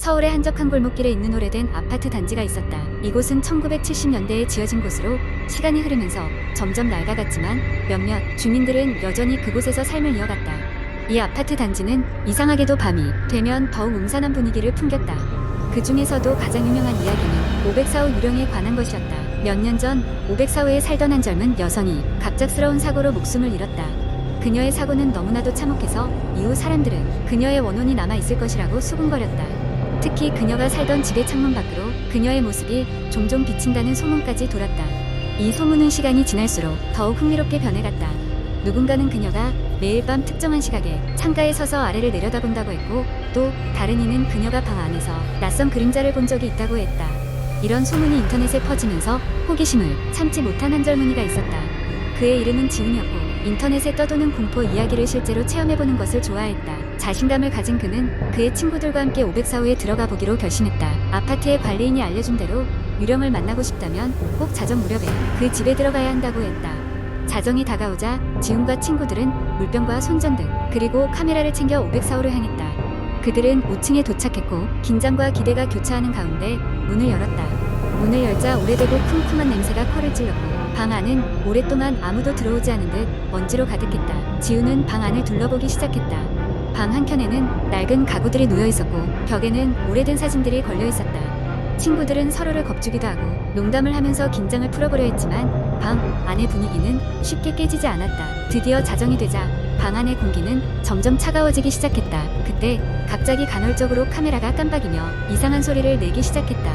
서울의 한적한 골목길에 있는 오래된 아파트 단지가 있었다. 이곳은 1970년대에 지어진 곳으로 시간이 흐르면서 점점 낡아갔지만 몇몇 주민들은 여전히 그곳에서 삶을 이어갔다. 이 아파트 단지는 이상하게도 밤이 되면 더욱 음산한 분위기를 풍겼다. 그 중에서도 가장 유명한 이야기는 504호 유령에 관한 것이었다. 몇 년 전 504호에 살던 한 젊은 여성이 갑작스러운 사고로 목숨을 잃었다. 그녀의 사고는 너무나도 참혹해서 이후 사람들은 그녀의 원혼이 남아있을 것이라고 수군거렸다. 특히 그녀가 살던 집의 창문 밖으로 그녀의 모습이 종종 비친다는 소문까지 돌았다. 이 소문은 시간이 지날수록 더욱 흥미롭게 변해갔다. 누군가는 그녀가 매일 밤 특정한 시각에 창가에 서서 아래를 내려다본다고 했고, 또 다른 이는 그녀가 방 안에서 낯선 그림자를 본 적이 있다고 했다. 이런 소문이 인터넷에 퍼지면서 호기심을 참지 못한 한 젊은이가 있었다. 그의 이름은 지훈이었고 인터넷에 떠도는 공포 이야기를 실제로 체험해보는 것을 좋아했다. 자신감을 가진 그는 그의 친구들과 함께 504호에 들어가 보기로 결심했다. 아파트의 관리인이 알려준 대로 유령을 만나고 싶다면 꼭 자정 무렵에 그 집에 들어가야 한다고 했다. 자정이 다가오자 지훈과 친구들은 물병과 손전등 그리고 카메라를 챙겨 504호를 향했다. 그들은 5층에 도착했고 긴장과 기대가 교차하는 가운데 문을 열었다. 문을 열자 오래되고 쿰쿰한 냄새가 코를 찔렀고 방 안은 오랫동안 아무도 들어오지 않은 듯 먼지로 가득했다. 지훈은 방 안을 둘러보기 시작했다. 방 한켠에는 낡은 가구들이 놓여 있었고 벽에는 오래된 사진들이 걸려 있었다. 친구들은 서로를 겁주기도 하고 농담을 하면서 긴장을 풀어보려 했지만 방 안의 분위기는 쉽게 깨지지 않았다. 드디어 자정이 되자 방 안의 공기는 점점 차가워지기 시작했다. 그때 갑자기 간헐적으로 카메라가 깜빡이며 이상한 소리를 내기 시작했다.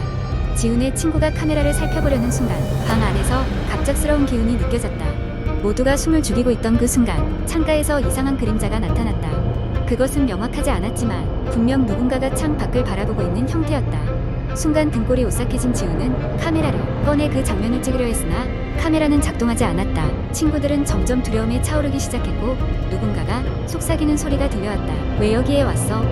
지훈의 친구가 카메라를 살펴보려는 순간 방 안에서 갑작스러운 기운이 느껴졌다. 모두가 숨을 죽이고 있던 그 순간 창가에서 이상한 그림자가 나타났다. 그것은 명확하지 않았지만 분명 누군가가 창 밖을 바라보고 있는 형태였다. 순간 등골이 오싹해진 지훈은 카메라를 꺼내 그 장면을 찍으려 했으나 카메라는 작동하지 않았다. 친구들은 점점 두려움에 차오르기 시작했고 누군가가 속삭이는 소리가 들려왔다. 왜 여기에 왔어?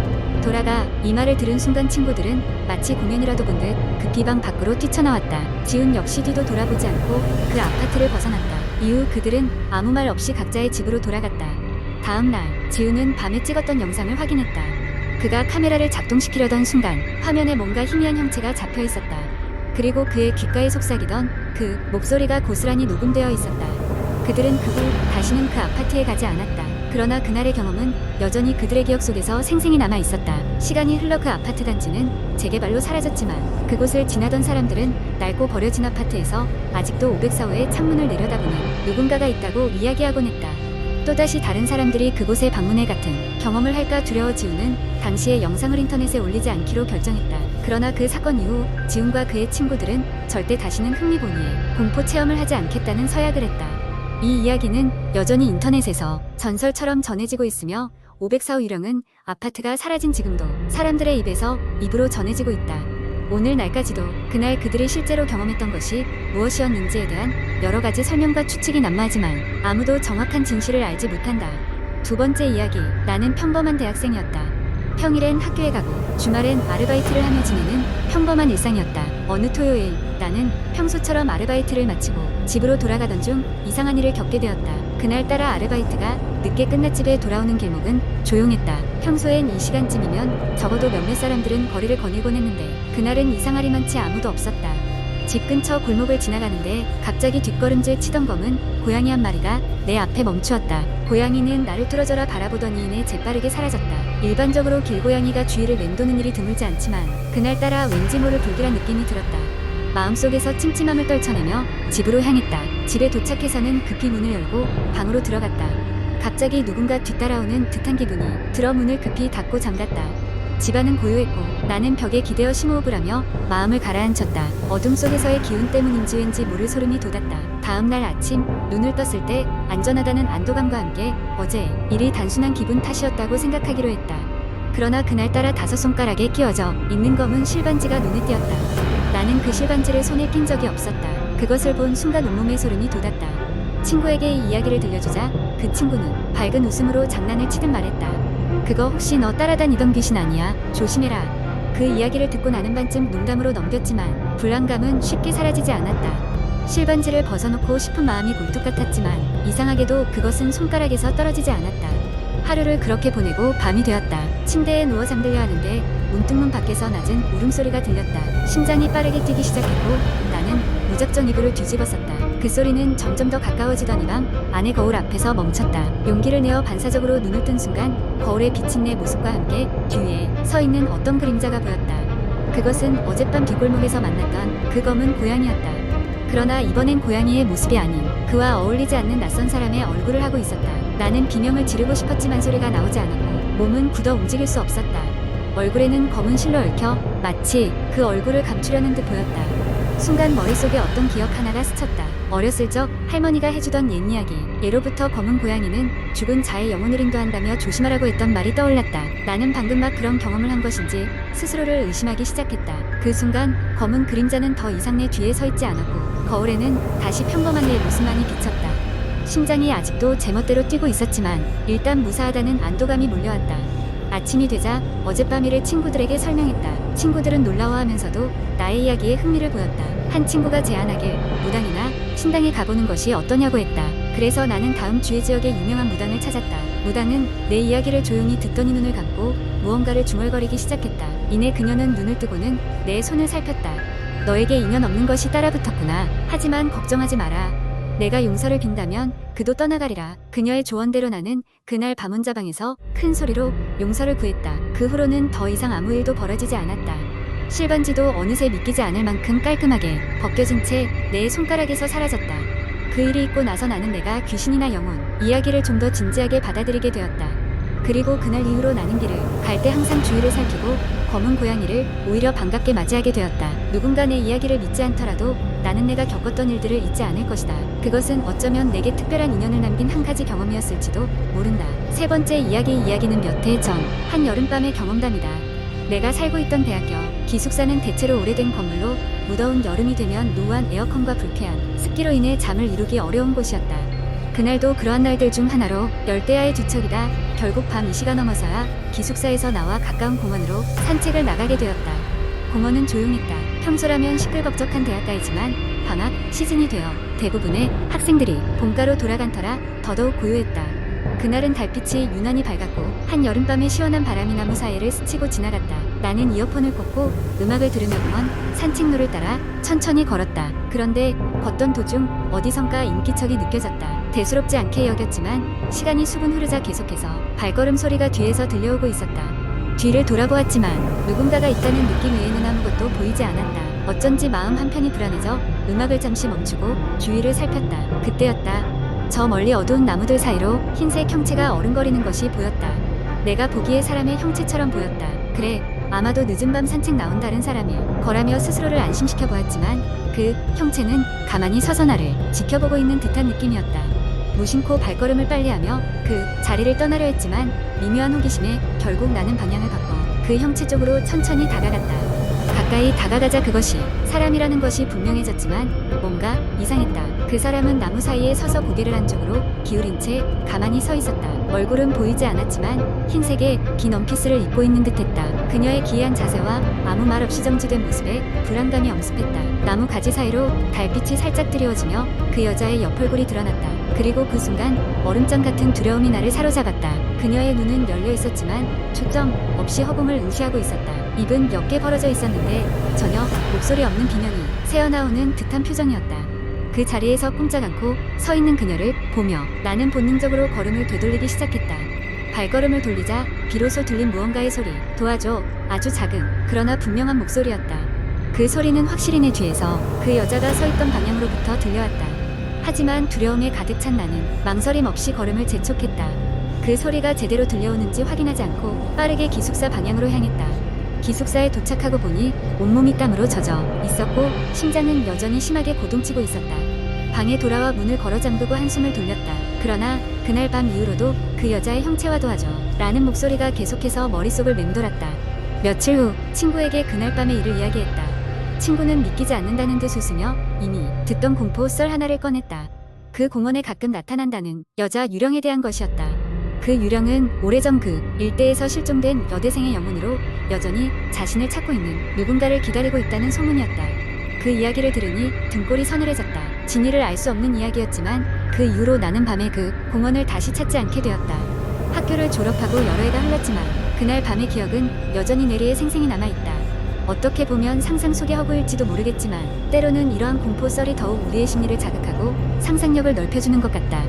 돌아가. 이 말을 들은 순간 친구들은 마치 공연이라도 본 듯 급히 방 밖으로 뛰쳐나왔다. 지훈 역시 뒤도 돌아보지 않고 그 아파트를 벗어났다. 이후 그들은 아무 말 없이 각자의 집으로 돌아갔다. 다음 날 지훈은 밤에 찍었던 영상을 확인했다. 그가 카메라를 작동시키려던 순간 화면에 뭔가 희미한 형체가 잡혀 있었다. 그리고 그의 귓가에 속삭이던 그 목소리가 고스란히 녹음되어 있었다. 그들은 그 후 다시는 그 아파트에 가지 않았다. 그러나 그날의 경험은 여전히 그들의 기억 속에서 생생히 남아 있었다. 시간이 흘러 그 아파트 단지는 재개발로 사라졌지만 그곳을 지나던 사람들은 낡고 버려진 아파트에서 아직도 504호의 창문을 내려다보는 누군가가 있다고 이야기하곤 했다. 또다시 다른 사람들이 그곳에 방문해 같은 경험을 할까 두려워 지훈은 당시의 영상을 인터넷에 올리지 않기로 결정했다. 그러나 그 사건 이후 지훈과 그의 친구들은 절대 다시는 흥미본위에 공포 체험을 하지 않겠다는 서약을 했다. 이 이야기는 여전히 인터넷에서 전설처럼 전해지고 있으며 504호 유령은 아파트가 사라진 지금도 사람들의 입에서 입으로 전해지고 있다. 오늘 날까지도 그날 그들이 실제로 경험했던 것이 무엇이었는지에 대한 여러 가지 설명과 추측이 난무하지만 아무도 정확한 진실을 알지 못한다. 두 번째 이야기. 나는 평범한 대학생이었다. 평일엔 학교에 가고 주말엔 아르바이트를 하며 지내는 평범한 일상이었다. 어느 토요일 나는 평소처럼 아르바이트를 마치고 집으로 돌아가던 중 이상한 일을 겪게 되었다. 그날따라 아르바이트가 늦게 끝나 집에 돌아오는 길목은 조용했다. 평소엔 이 시간쯤이면 적어도 몇몇 사람들은 거리를 거닐곤 했는데 그날은 이상하리만치 아무도 없었다. 집 근처 골목을 지나가는데 갑자기 뒷걸음질 치던 검은 고양이 한 마리가 내 앞에 멈추었다. 고양이는 나를 뚫어져라 바라보더니 이내 재빠르게 사라졌다. 일반적으로 길고양이가 주위를 맴도는 일이 드물지 않지만 그날따라 왠지 모를 불길한 느낌이 들었다. 마음속에서 찜찜함을 떨쳐내며 집으로 향했다. 집에 도착해서는 급히 문을 열고 방으로 들어갔다. 갑자기 누군가 뒤따라오는 듯한 기분이 들어 문을 급히 닫고 잠갔다. 집안은 고요했고 나는 벽에 기대어 심호흡을 하며 마음을 가라앉혔다. 어둠 속에서의 기운 때문인지 왠지 모를 소름이 돋았다. 다음날 아침 눈을 떴을 때 안전하다는 안도감과 함께 어제 일이 단순한 기분 탓이었다고 생각하기로 했다. 그러나 그날따라 5손가락에 끼워져 있는 검은 실반지가 눈에 띄었다. 나는 그 실반지를 손에 낀 적이 없었다. 그것을 본 순간 온몸에 소름이 돋았다. 친구에게 이 이야기를 들려주자 그 친구는 밝은 웃음으로 장난을 치듯 말했다. 그거 혹시 너 따라다니던 귀신 아니야? 조심해라. 그 이야기를 듣고 나는 반쯤 농담으로 넘겼지만 불안감은 쉽게 사라지지 않았다. 실반지를 벗어놓고 싶은 마음이 굴뚝 같았지만 이상하게도 그것은 손가락에서 떨어지지 않았다. 하루를 그렇게 보내고 밤이 되었다. 침대에 누워 잠들려 하는데 문득 문 밖에서 낮은 울음소리가 들렸다. 심장이 빠르게 뛰기 시작했고 나는 무작정 이불을 뒤집어썼다. 그 소리는 점점 더 가까워지더니만 안의 거울 앞에서 멈췄다. 용기를 내어 반사적으로 눈을 뜬 순간 거울에 비친 내 모습과 함께 뒤에 서 있는 어떤 그림자가 보였다. 그것은 어젯밤 뒷골목에서 만났던 그 검은 고양이였다. 그러나 이번엔 고양이의 모습이 아닌 그와 어울리지 않는 낯선 사람의 얼굴을 하고 있었다. 나는 비명을 지르고 싶었지만 소리가 나오지 않았고 몸은 굳어 움직일 수 없었다. 얼굴에는 검은 실로 얽혀 마치 그 얼굴을 감추려는 듯 보였다. 순간 머릿속에 어떤 기억 하나가 스쳤다. 어렸을 적 할머니가 해주던 옛 이야기. 예로부터 검은 고양이는 죽은 자의 영혼을 인도한다며 조심하라고 했던 말이 떠올랐다. 나는 방금 막 그런 경험을 한 것인지 스스로를 의심하기 시작했다. 그 순간 검은 그림자는 더 이상 내 뒤에 서 있지 않았고 거울에는 다시 평범한 내 모습만이 비쳤다. 심장이 아직도 제멋대로 뛰고 있었지만 일단 무사하다는 안도감이 몰려왔다. 아침이 되자 어젯밤 일을 친구들에게 설명했다. 친구들은 놀라워하면서도 나의 이야기에 흥미를 보였다. 한 친구가 제안하길 무당이나 신당에 가보는 것이 어떠냐고 했다. 그래서 나는 다음 주의 지역의 유명한 무당을 찾았다. 무당은 내 이야기를 조용히 듣더니 눈을 감고 무언가를 중얼거리기 시작했다. 이내 그녀는 눈을 뜨고는 내 손을 살폈다. 너에게 인연 없는 것이 따라붙었구나. 하지만 걱정하지 마라. 내가 용서를 빈다면 그도 떠나가리라. 그녀의 조언대로 나는 그날 밤원자방에서 큰 소리로 용서를 구했다. 그 후로는 더 이상 아무 일도 벌어지지 않았다. 실반지도 어느새 믿기지 않을 만큼 깔끔하게 벗겨진 채 내 손가락에서 사라졌다. 그 일이 있고 나서 나는 내가 귀신이나 영혼, 이야기를 좀 더 진지하게 받아들이게 되었다. 그리고 그날 이후로 나는 길을 갈 때 항상 주위를 살피고 검은 고양이를 오히려 반갑게 맞이하게 되었다. 누군가 내 이야기를 믿지 않더라도 나는 내가 겪었던 일들을 잊지 않을 것이다. 그것은 어쩌면 내게 특별한 인연을 남긴 한 가지 경험이었을지도 모른다. 세 번째 이야기는 몇 해 전 한 여름밤의 경험담이다. 내가 살고 있던 대학교 기숙사는 대체로 오래된 건물로 무더운 여름이 되면 노후한 에어컨과 불쾌한 습기로 인해 잠을 이루기 어려운 곳이었다. 그날도 그러한 날들 중 하나로 열대야의 뒤척이다 결국 밤 2시가 넘어서야 기숙사에서 나와 가까운 공원으로 산책을 나가게 되었다. 공원은 조용했다. 평소라면 시끌벅적한 대학가이지만 방학 시즌이 되어 대부분의 학생들이 본가로 돌아간 터라 더더욱 고요했다. 그날은 달빛이 유난히 밝았고 한 여름밤의 시원한 바람이 나무 사이를 스치고 지나갔다. 나는 이어폰을 꽂고 음악을 들으며만 산책로를 따라 천천히 걸었다. 그런데 걷던 도중 어디선가 인기척이 느껴졌다. 대수롭지 않게 여겼지만 시간이 수분 흐르자 계속해서 발걸음 소리가 뒤에서 들려오고 있었다. 뒤를 돌아보았지만 누군가가 있다는 느낌 외에는 아무것도 보이지 않았다. 어쩐지 마음 한편이 불안해져 음악을 잠시 멈추고 주위를 살폈다. 그때였다. 저 멀리 어두운 나무들 사이로 흰색 형체가 어른거리는 것이 보였다. 내가 보기에 사람의 형체처럼 보였다. 그래, 아마도 늦은 밤 산책 나온 다른 사람일 거라며 스스로를 안심시켜 보았지만 그 형체는 가만히 서서 나를 지켜보고 있는 듯한 느낌이었다. 무심코 발걸음을 빨리하며 그 자리를 떠나려 했지만 미묘한 호기심에 결국 나는 방향을 바꿔 그 형체 쪽으로 천천히 다가갔다. 가까이 다가가자 그것이 사람이라는 것이 분명해졌지만 뭔가 이상했다. 그 사람은 나무 사이에 서서 고개를 한쪽으로 기울인 채 가만히 서 있었다. 얼굴은 보이지 않았지만 흰색의 긴 원피스를 입고 있는 듯했다. 그녀의 기이한 자세와 아무 말 없이 정지된 모습에 불안감이 엄습했다. 나무 가지 사이로 달빛이 살짝 드리워지며 그 여자의 옆얼굴이 드러났다. 그리고 그 순간 얼음장 같은 두려움이 나를 사로잡았다. 그녀의 눈은 열려 있었지만 초점 없이 허공을 응시하고 있었다. 입은 옅게 벌어져 있었는데 전혀 목소리 없는 비명이 새어나오는 듯한 표정이었다. 그 자리에서 꼼짝 않고 서 있는 그녀를 보며 나는 본능적으로 걸음을 되돌리기 시작했다. 발걸음을 돌리자 비로소 들린 무언가의 소리. 도와줘. 아주 작은 그러나 분명한 목소리였다. 그 소리는 확실히 내 뒤에서 그 여자가 서 있던 방향으로부터 들려왔다. 하지만 두려움에 가득 찬 나는 망설임 없이 걸음을 재촉했다. 그 소리가 제대로 들려오는지 확인하지 않고 빠르게 기숙사 방향으로 향했다. 기숙사에 도착하고 보니 온몸이 땀으로 젖어 있었고 심장은 여전히 심하게 고동치고 있었다. 방에 돌아와 문을 걸어 잠그고 한숨을 돌렸다. 그러나 그날 밤 이후로도 그 여자의 형체와 도와줘 라는 목소리가 계속해서 머릿속을 맴돌았다. 며칠 후 친구에게 그날 밤의 일을 이야기했다. 친구는 믿기지 않는다는 듯 웃으며 이미 듣던 공포 썰 하나를 꺼냈다. 그 공원에 가끔 나타난다는 여자 유령에 대한 것이었다. 그 유령은 오래전 그 일대에서 실종된 여대생의 영혼으로 여전히 자신을 찾고 있는 누군가를 기다리고 있다는 소문이었다. 그 이야기를 들으니 등골이 서늘해졌다. 진위를 알 수 없는 이야기였지만 그 이후로 나는 밤에 그 공원을 다시 찾지 않게 되었다. 학교를 졸업하고 여러 해가 흘렀지만 그날 밤의 기억은 여전히 뇌리에 생생히 남아있다. 어떻게 보면 상상 속의 허구일지도 모르겠지만 때로는 이러한 공포 썰이 더욱 우리의 심리를 자극하고 상상력을 넓혀주는 것 같다.